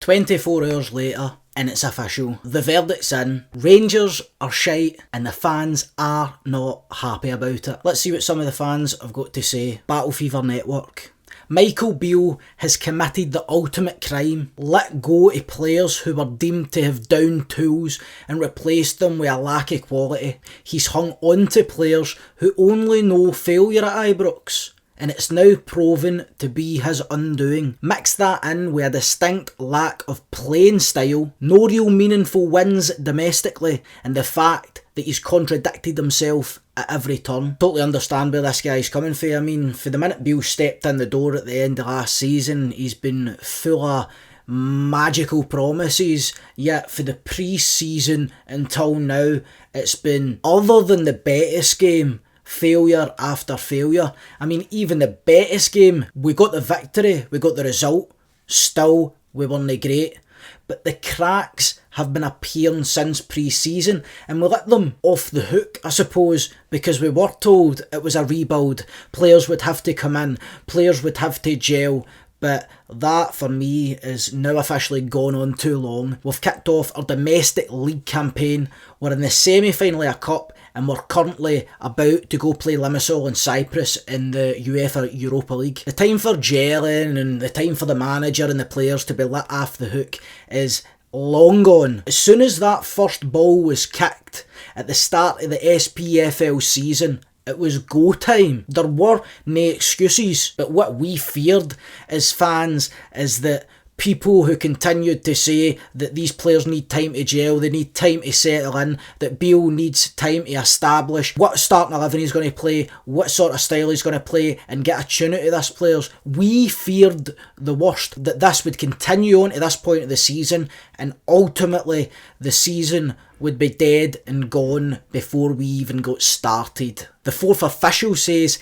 24 hours later, and it's official. The verdict's in. Rangers are shite, and the fans are not happy about it. Let's see what some of the fans have got to say. Battle Fever Network. Michael Beale has committed the ultimate crime, let go of players who were deemed to have down tools and replaced them with a lack of quality. He's hung on to players who only know failure at Ibrox, and it's now proven to be his undoing. Mix that in with a distinct lack of playing style, no real meaningful wins domestically, and the fact that he's contradicted himself at every turn. Totally understand where this guy's coming from. I mean, for the minute Beale stepped in the door at the end of last season, he's been full of magical promises, yet for the pre-season until now, it's been, other than the Betis game, failure after failure. I mean, even the Betis game, we got the victory, we got the result, still we weren't great. But the cracks have been appearing since pre-season, and we let them off the hook, I suppose, because we were told it was a rebuild. Players would have to come in, players would have to gel, but that for me is now officially gone on too long. We've kicked off our domestic league campaign, we're in the semi-final of a cup, and we're currently about to go play Limassol in Cyprus in the UEFA Europa League. The time for gelling and the time for the manager and the players to be let off the hook is long gone. As soon as that first ball was kicked at the start of the SPFL season, it was go time. There were no excuses, but what we feared as fans is that people who continued to say that these players need time to gel, they need time to settle in, that Beale needs time to establish what starting 11 he's going to play, what sort of style he's going to play, and get a tune out of this players. We feared the worst, that this would continue on to this point of the season, and ultimately the season would be dead and gone before we even got started. The fourth official says,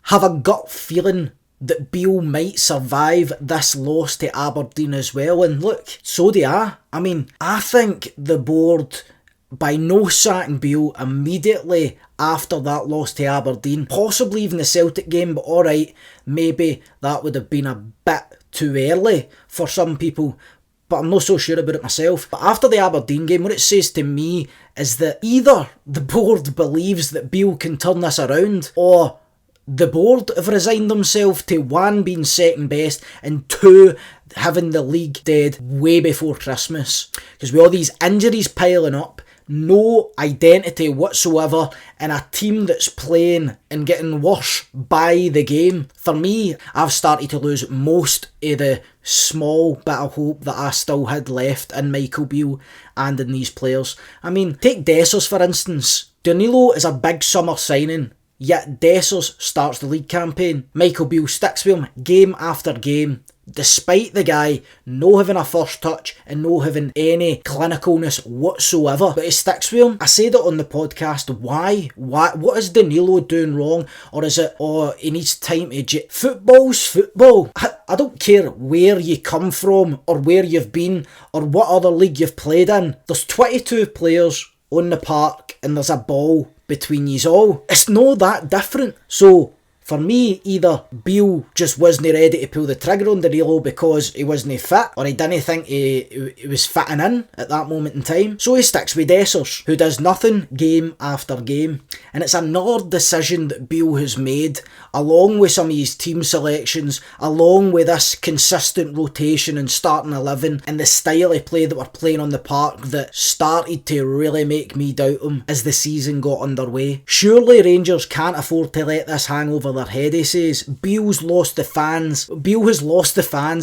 have a gut feeling that Beale might survive this loss to Aberdeen as well, and look, so do I. I mean, I think the board, by no sacking Beale immediately after that loss to Aberdeen, possibly even the Celtic game, but alright, maybe that would have been a bit too early for some people, but I'm not so sure about it myself. But after the Aberdeen game, what it says to me is that either the board believes that Beale can turn this around, or the board have resigned themselves to one, being second best, and two, having the league dead way before Christmas. Because with all these injuries piling up, no identity whatsoever, and a team that's playing and getting worse by the game. For me, I've started to lose most of the small bit of hope that I still had left in Michael Beale and in these players. I mean, take Dessers for instance. Danilo is a big summer signing, yet Dessers starts the league campaign. Michael Beale sticks with him game after game, despite the guy no having a first touch and no having any clinicalness whatsoever. But he sticks with him. I said it on the podcast, why? What is Danilo doing wrong? Or is it, he needs time to... Football's football. I don't care where you come from or where you've been or what other league you've played in. There's 22 players on the park and there's a ball between yous all. It's not that different. So for me, either Beale just wasn't ready to pull the trigger on Danilo because he wasn't fit, or he didn't think he was fitting in at that moment in time. So he sticks with Dessers, who does nothing game after game. And it's another decision that Beale has made, along with some of his team selections, along with this consistent rotation and starting 11, and the style of play that we're playing on the park, that started to really make me doubt him as the season got underway. Surely Rangers can't afford to let this hang over their head, he says. Beale has lost the fans,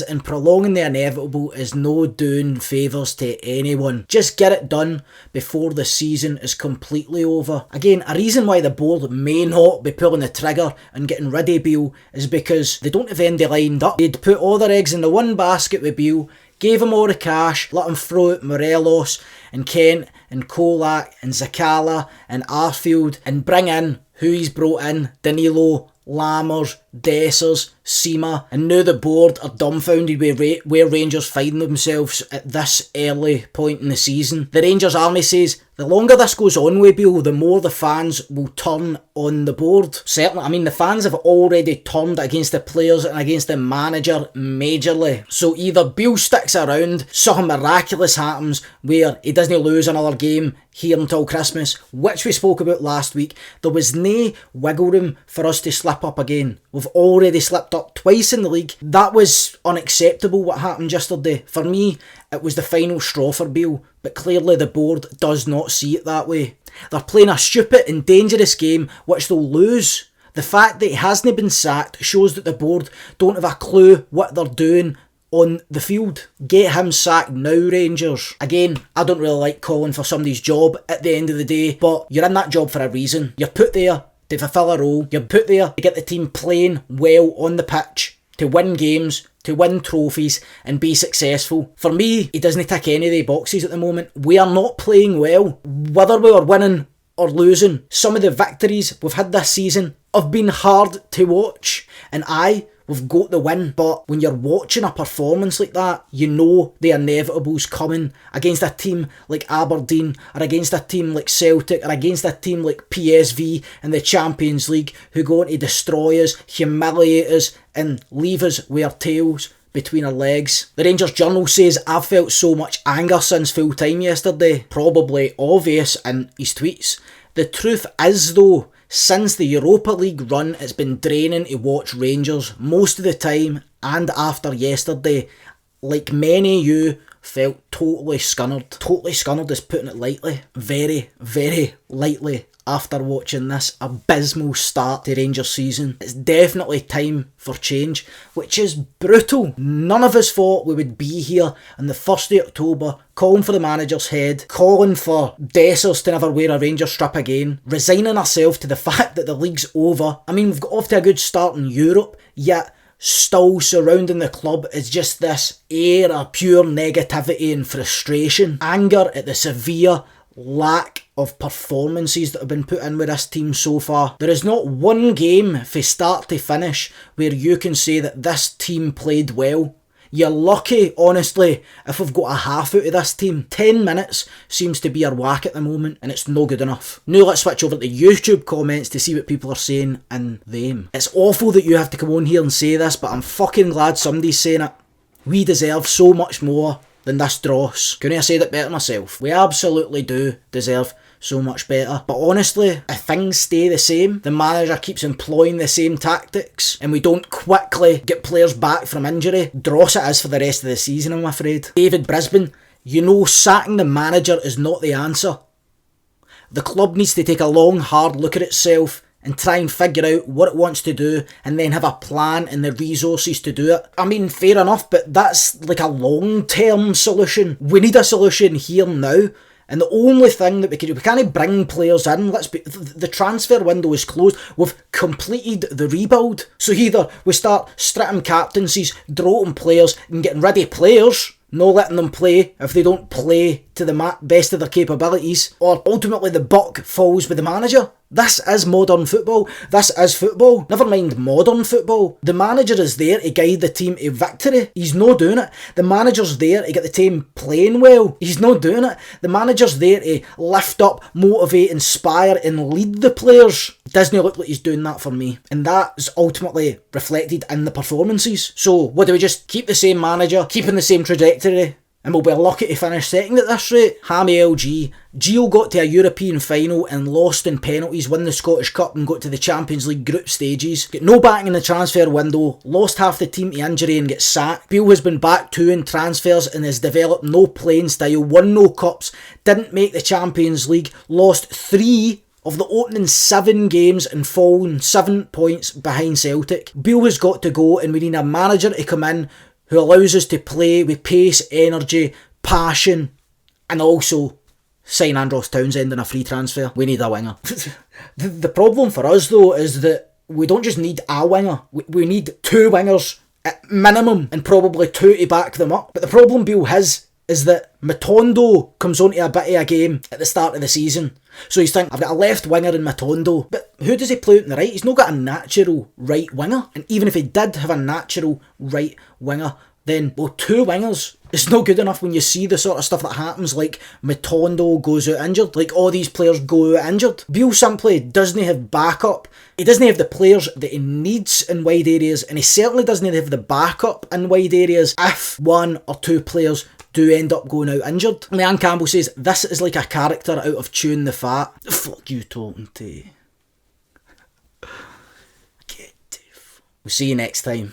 and prolonging the inevitable is no doing favours to anyone. Just get it done before the season is completely over. Again, a reason why the board may not be pulling the trigger and getting rid of Beale is because they don't have any lined up. They'd put all their eggs in the one basket with Beale, gave him all the cash, let him throw out Morelos and Kent and Kolak and Zakala and Arfield, and bring in who he's brought in, Danilo, Lammers, Dessers, Sima, and now the board are dumbfounded with where Rangers find themselves at this early point in the season. The Rangers army says, The longer this goes on with Beale, the more the fans will turn on the board. Certainly, I mean, the fans have already turned against the players and against the manager majorly. So either Beale sticks around, something miraculous happens where he doesn't lose another game here until Christmas, which we spoke about last week. There was no wiggle room for us to slip up again. We've already slipped up twice in the league. That was unacceptable what happened yesterday. For me, it was the final straw for Beale, but clearly the board does not see it that way. They're playing a stupid and dangerous game which they'll lose. The fact that he hasn't been sacked shows that the board don't have a clue what they're doing on the field. Get him sacked now, Rangers. Again, I don't really like calling for somebody's job at the end of the day, but you're in that job for a reason. You're put there to fulfil a role. You're put there to get the team playing well on the pitch, to win games, to win trophies and be successful. For me, he doesn't tick any of the boxes at the moment. We are not playing well. Whether we are winning or losing, some of the victories we've had this season have been hard to watch. And we've got the win, but when you're watching a performance like that, you know the inevitable's coming against a team like Aberdeen, or against a team like Celtic, or against a team like PSV in the Champions League, who go on to destroy us, humiliate us, and leave us with our tails between our legs. The Rangers Journal says, "I've felt so much anger since full time yesterday." Probably obvious in his tweets. The truth is though, since the Europa League run, it's been draining to watch Rangers most of the time, and after yesterday, like many of you, felt totally scunnered. Totally scunnered is putting it lightly. Very, very lightly after watching this abysmal start to Rangers season. It's definitely time for change, which is brutal. None of us thought we would be here on the 1st of October calling for the manager's head, calling for Dessers to never wear a Rangers strip again, resigning ourselves to the fact that the league's over. I mean, we've got off to a good start in Europe, yet still surrounding the club is just this air of pure negativity and frustration. Anger at the severe lack of performances that have been put in with this team so far. There is not one game from start to finish where you can say that this team played well. You're lucky, honestly, if we've got a half out of this team. 10 minutes seems to be our whack at the moment, and it's no good enough. Now let's switch over to YouTube comments to see what people are saying in them. It's awful that you have to come on here and say this, but I'm fucking glad somebody's saying it. We deserve so much more than this dross. Couldn't have said it better myself. We absolutely do deserve so much better. But honestly, if things stay the same, the manager keeps employing the same tactics, and we don't quickly get players back from injury, dross it is for the rest of the season, I'm afraid. David Brisbane, you know sacking the manager is not the answer. The club needs to take a long, hard look at itself and try and figure out what it wants to do, and then have a plan and the resources to do it. I mean, fair enough, but that's like a long-term solution. We need a solution here now. And the only thing that we can do, we can't bring players in. The transfer window is closed. We've completed the rebuild. So either we start stripping captaincies, dropping players, and getting rid of players, not letting them play if they don't play to the best of their capabilities, or ultimately the buck falls with the manager. This is modern football. This is football. Never mind modern football. The manager is there to guide the team to victory. He's not doing it. The manager's there to get the team playing well. He's not doing it. The manager's there to lift up, motivate, inspire and lead the players. Doesn't look like he's doing that for me. And that is ultimately reflected in the performances. So what do we just keep the same manager, keeping the same trajectory? And we'll be lucky to finish second at this rate. Hammy LG. Gio got to a European final and lost in penalties, won the Scottish Cup and got to the Champions League group stages. Get no backing in the transfer window, lost half the team to injury and get sacked. Beale has been back too in transfers and has developed no playing style, won no cups, didn't make the Champions League, lost 3 of the opening 7 games and fallen 7 points behind Celtic. Beale has got to go, and we need a manager to come in who allows us to play with pace, energy, passion, and also sign Andros Townsend in a free transfer. We need a winger. The problem for us though is that we don't just need a winger, we need 2 wingers at minimum, and probably 2 to back them up. But the problem Beale has is that Matondo comes onto a bit of a game at the start of the season. So he's thinking, I've got a left winger in Matondo, but who does he play out on the right? He's not got a natural right winger. And even if he did have a natural right winger, then, well, 2 wingers is not good enough when you see the sort of stuff that happens, like Matondo goes out injured, like all these players go out injured. Beale simply doesn't have backup. He doesn't have the players that he needs in wide areas, and he certainly doesn't have the backup in wide areas if 1 or 2 players do end up going out injured. Leanne Campbell says, this is like a character out of Chewing the Fat. Fuck you talking to. We'll see you next time.